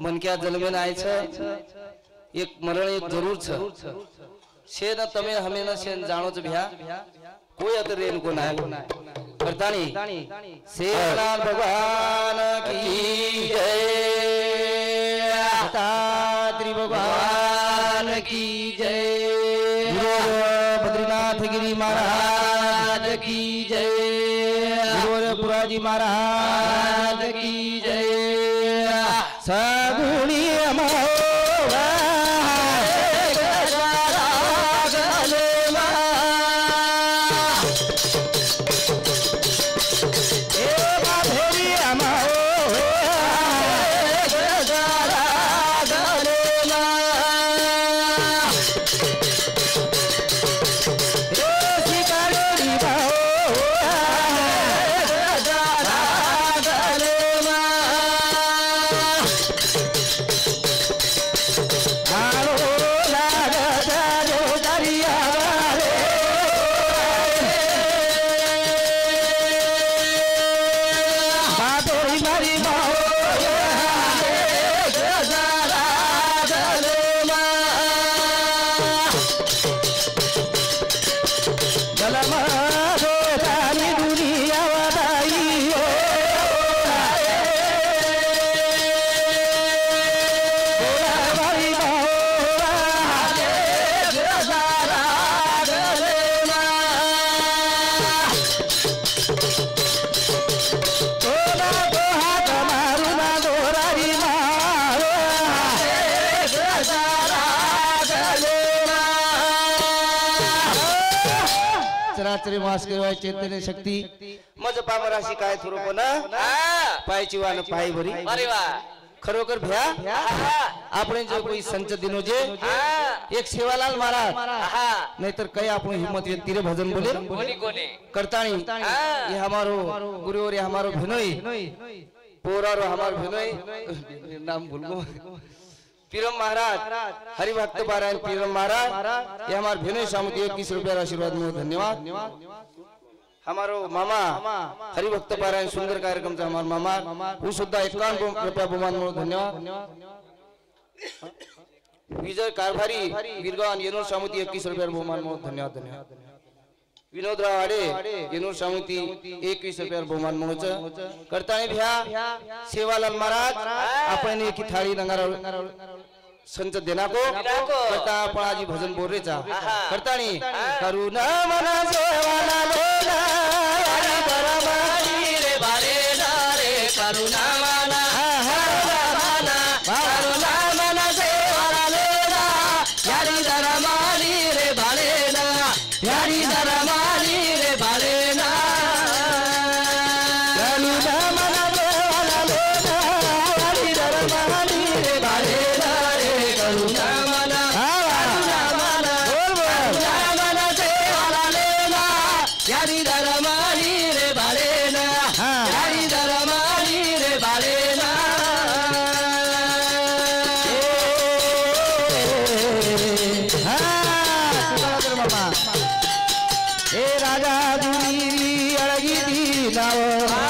मनक्या जलमेन आय छ एक मरण एक जरूर छ छे न तमे हमें न छे जानो छ भ्या कोई अतर रेन को नाय करतानी सेनान भगवान की जय तात्री भगवान की जय बद्रीनाथ गिरी महाराज की जय पुराजी महाराज की जय सगुणी चैतन्य शक्ती मज पामराशी काय थोरो पण पायची वान पाय भरी अरे वा खरोखर भ्या आपण जो कोई संच दिनो जे एक सेवालाल महाराज नाहीतर काही आपण हिम्मत व्यक्ति रे भजन बोले कोणी करतानी ये हमारो गुरु और ये हमारो भिनोई पोरा रो हमारो भिनोई नाम भूल गो पीरम महाराज हरिभक्त पारायण पीरम महाराज ये हमारे भिनोई सामुदी 21 रुपया आशीर्वाद में धन्यवाद हमारो मामा हरिभक्त पारायण सुंदर कार्यक्रम से हमारे मामा वो सुद्धा 51 रुपया बहुमान में धन्यवाद विजय कारभारी वीरगान येनूर सामुदी 21 रुपया बहुमान में धन्यवाद धन्यवाद विनोद रावाडे येनूर सामुदी 21 रुपया बहुमान में करता है भैया सेवालाल महाराज अपने की थाली नंगारा संच देना को करता पणाजी भजन बोल रे चा करता नहीं करुणा मना सेवाला लेना हरि परमारी रे बारे रे करुणा मना करुणा मना सेवाला लेना हरि धर्मारी रे बारे हरि धर्मारी रे बारे करुणा मना सेवाला लेना हरि धर्मारी रे बारे करुणा मना सेवाला लेना यारी धर्मारी रे बालेना यारी धर्मारी रे बालेना ए राजा दुनी अड़गी दी नाव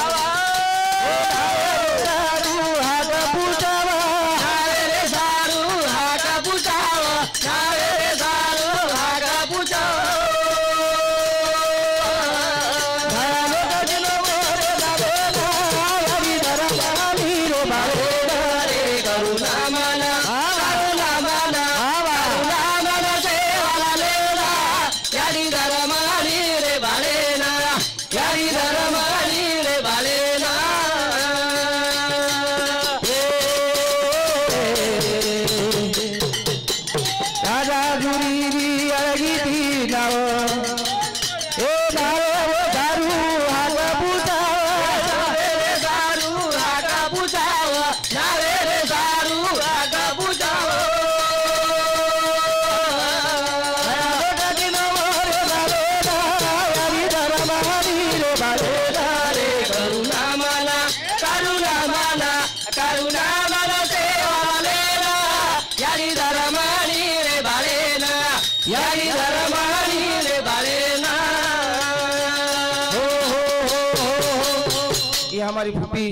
हमारी फूफी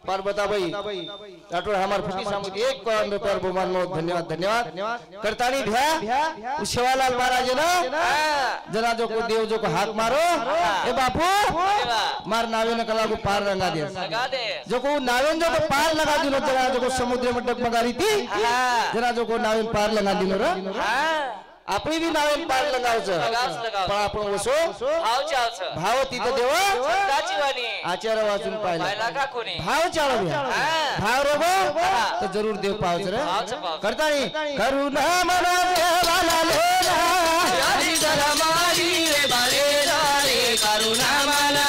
पार्वताबाई राठौड़ हमारे फूफी सामूहिक 1 करोड़ रुपया बहुमान में धन्यवाद धन्यवाद करतानी भैया उस शिवालाल महाराज ना जना जो को देव जो को हाथ मारो ए बापू मार नावे ने कला को पार लगा दे जो को नावे जो को पार लगा दिनो जना जो को समुद्र में डगमगा रही थी जना जो को नावे पार लगा दिनो रे आपली भी नावे पार लगाव छ पण आपण वसो भाव तिथे देव आचार्य वाचून पाहिला भाव चालू भाव रोगो तो जरूर देव पावच रे करतानी करुणा मना देवाला लेना यारी धर्मारी रे बालेरा रे करुणा मना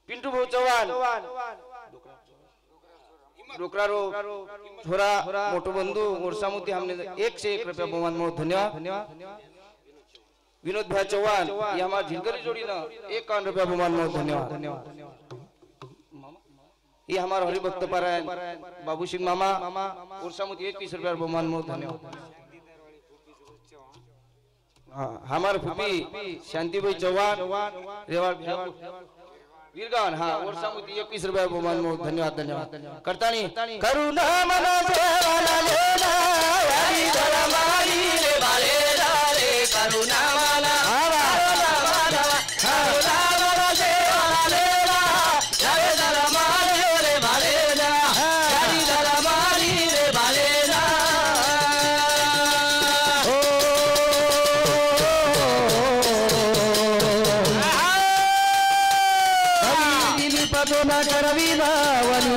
पिंटू भाऊ चव्हाण डोकरारो छोरा मोटो बंधु मोरसामुती हमने 1 से 1 रुपया बहुमान में धन्यवाद विनोद भाई चौहान ये हमारे झिलकरी जोड़ी ना 51 रुपया बहुमान में धन्यवाद ये हमारे हरिभक्त पारायण बाबू सिंह मामा मोरसामुती 21 रुपया बहुमान में धन्यवाद हमारे फूफी शांतिभाई चौहान रेवाड़ वीरगान हाँ और सामुती 21 रुपया बहुमान में धन्यवाद धन्यवाद करतानी करुणा मना सेवाला लेना यारी धर्मारी रे बालेरा रे करुणा मना सेवाला लेना यारी धर्मारी रे बालेरा यारी धर्मारी रे बालेरा ना करवी नावनी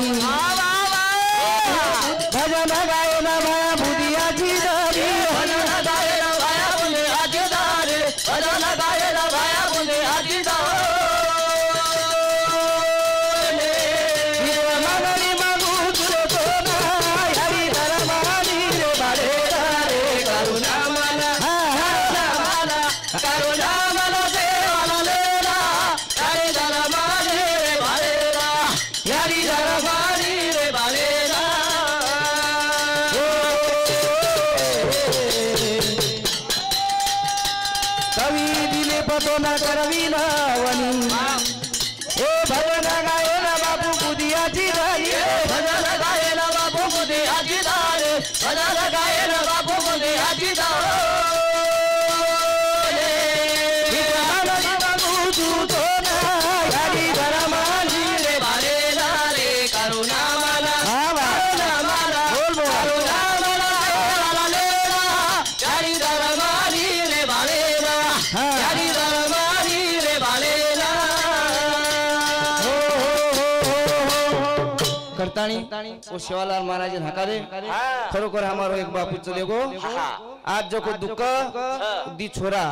भजन गायन माया बुदियाची दारी भजन गायन माया बुदियाची दारी भजन गायन माया बुदियाची दारी मननी मागू तुलो तो ना हरी धर्मानी रे बालेरा रे करुणा मना करुणा मना सेवाला लेना हरी धर्मानी रे बालेरा यारी धर्मानी रे बालेरा कवि दिले पतो न करवी नावनी ए भजन गायन बापू बुदियाची दारी भजन गायन बापू बुदियाची दारी भजन गायन बापू बुदियाची दारी करतानी वो शिवालाल महाराज हकारे खरोखर हमारो एक बापू चले गो आज जो को दुख दी छोरा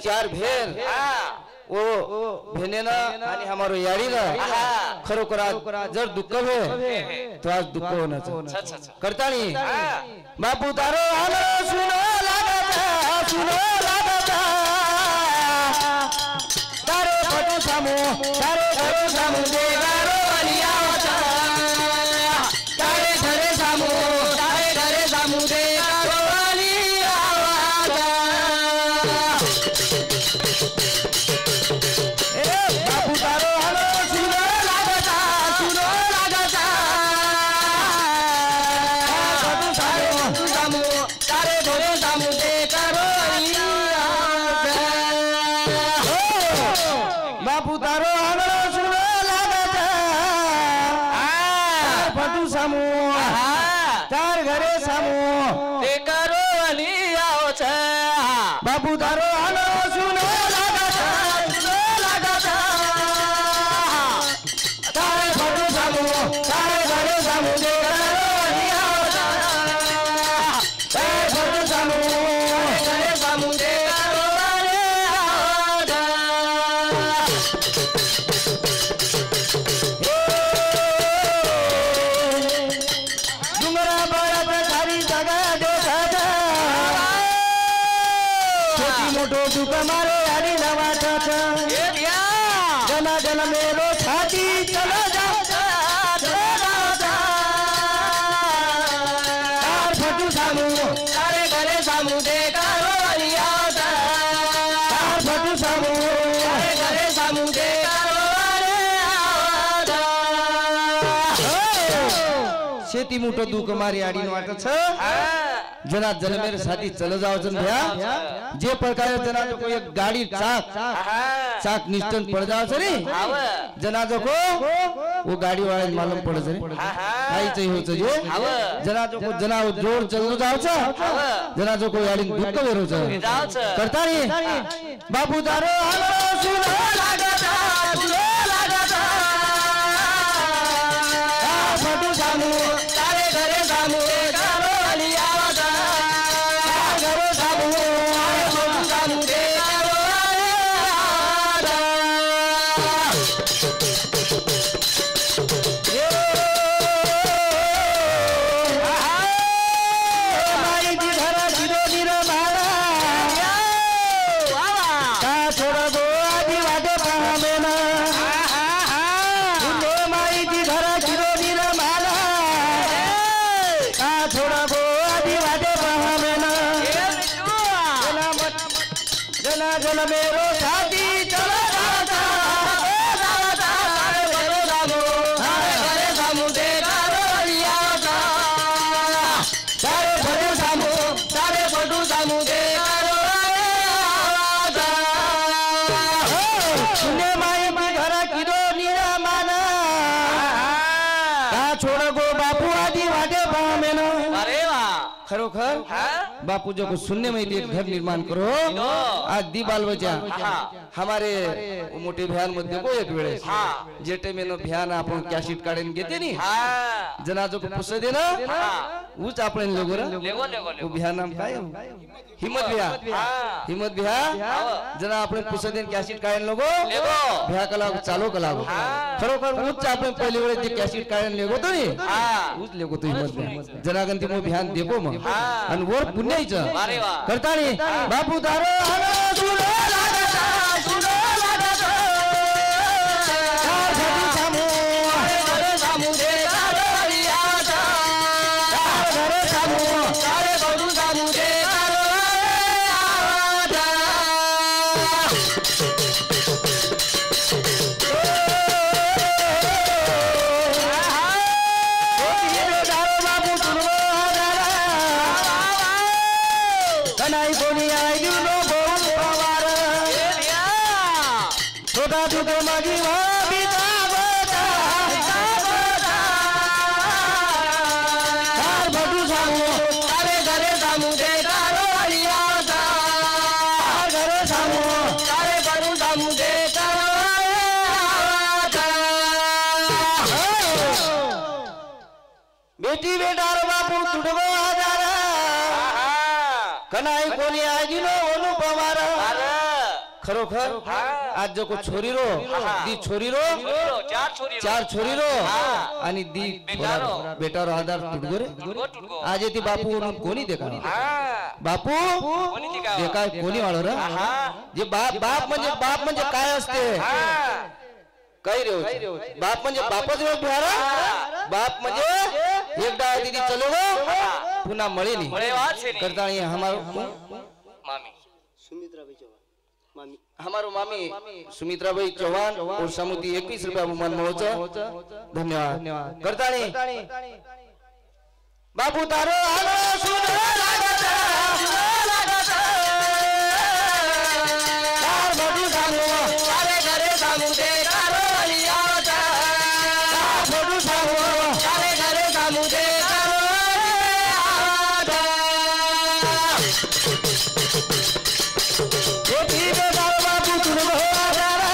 चार भेर वो भेने ना आणि हमारो यारी ना खरोखर आज जर दुख हो तो आज दुख होना करतानी बापू तारो हमारो सुनो लागत सुनो लागता तारे फटू सामू तारे घरे सामू देगारो अलिया होता तारे घरे सामू देगारो अलिया होता ए बापू तारो हलो सुनो लागता फटू सामू तारे घरे सामू देगारो अलिया बापू तारो हलो सुनो लागता फटू सामू तार घरे सामू देगारो अलिया होता बापू तारो हलो सुनो लागता तारे फटू सामू तारे घरे सामू देगारो अलिया होता तारे फटू सामू तारे घरे सामू देगारो अलिया होता डुंगरा बळात सारी जागा देखाता छोटी मोठो दुख मारे आडी वाटत जना जन मेरो छाती चलो जाता तार फटू सामू तारे घरे सामू देगारो अलिया होता तार फटू सामू तारे घरे सामू देगारो अलिया होता शेती मोठो दुख मारी आडी वाटत जना जन मेरे साथी चलो जाओ जन भैया जे प्रकार जना जो को एक गाड़ी चाक निष्ठन पड़ जाओ सरी जना जो को वो गाड़ी वाले मालूम पड़ सरी काई चाहिए हो चाहिए जना जो को जना जोर चलो जाओ जना जो को गाड़ी दुख वेरो करता नहीं बापू तारो हलो सुनो लागता फटू सामू तारे घरे सामू देगारो अलिया होता घरे सामू तारे फटू सामू देगारो अलिया होता माई दी धरा गिरो गिरो मारा का छोड़ा गो आदि वाटे पामे ना माई दी धरा गिरो गिरो मारा का छोड़ा गो आदि वाटे पामे ना जना जन मेरो साथी चलो जाता घरे सामू देगारो अलिया होता तारे फटू सामू देगारो अलिया होता सुने माई दी घरा किरो नीरा माना का छोड़ गो बापू आदि वाटे पामे ना खरोखर बापू जो को सुनने में एक घर निर्माण करो आज दी बाल बचा हमारे मोठे भयान मध्ये को एक वेळेस जेटे मेनो भयान आपण कॅशिट काढून घेते नी जना जो को पुसे दे ना उच आपण लोगो वो भयान नाम काय हिम्मत भया जना आपण पुसे दे कॅशिट काढून लोगो भया कला चालू कला खरोखर उच आपण पहिले वेळेस जे कॅशिट काढून लेगो तो नी उच लेगो तो हिम्मत जना गंती मो भयान देखो मग आणि वर पुण्याचं करता नी बापू तारो हलो सुनो लागता फटू सामू घरे सामू देगारो अलिया होता घरे सामू तारे फटू सामू देगारो अलिया होता बापू तुरबो कनाई कोणी आई नो बोल पवार छोटा दुखे मागी बिता बता तार फटू सामू तारे घरे सामू देगारो अलिया होता घरे सामू तारे फटू सामू देगारो अलिया होता बेटी बेटार बापू तुडगो कनाई कोणी आजी नो ओनु पवार खरोखर आज जो को छोरी रो दी छोरी रो चार छोरी रो आणि दी बेटा रो आधार तुटगो रे आज येते बापू म्हणून कोणी देखा बापू देखा कोणी वाळो रे जे बाप म्हणजे काय असते काही रे बाप म्हणजे बापच रे बिहारा बाप म्हणजे एकदा दीदी चलो गो पुन्हा मळेली करता हमारो मामी सुमित्राबाई चौहान मामी हमारो मामी सुमित्राबाई चौहान और समुदी 21 रुपया बहुमान मोचा धन्यवाद करताणी बापू तारो आलो सुनो लागता चार मोठी सामू अरे घरे सामू दे तारो वाली आवता मोठू सामू अरे घरे सामू दे तारो आवता छोटी बेटा बापू तुम हो आधारा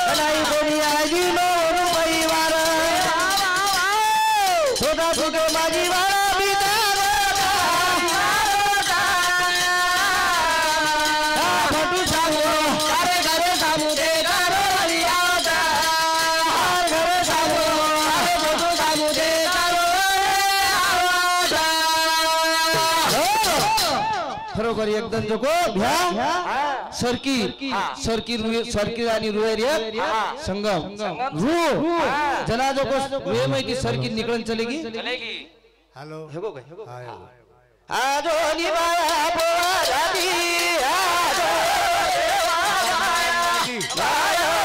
कलाई कोणी आजी मोरू परिवार छोटा छोटे माझी वाला मोठू सामू अरे घरे सामू दे तारो वाली आवता घरे सामू अरे मोठू सामू दे तारो आवता खरोखर एकदम जको भ्या सरकी आणि रुएर संगम रू जनाजो को रुए में की सरकी निकलन चलेगी हेलो हेगो काय आजो निवाया बोरादी आजो निवाया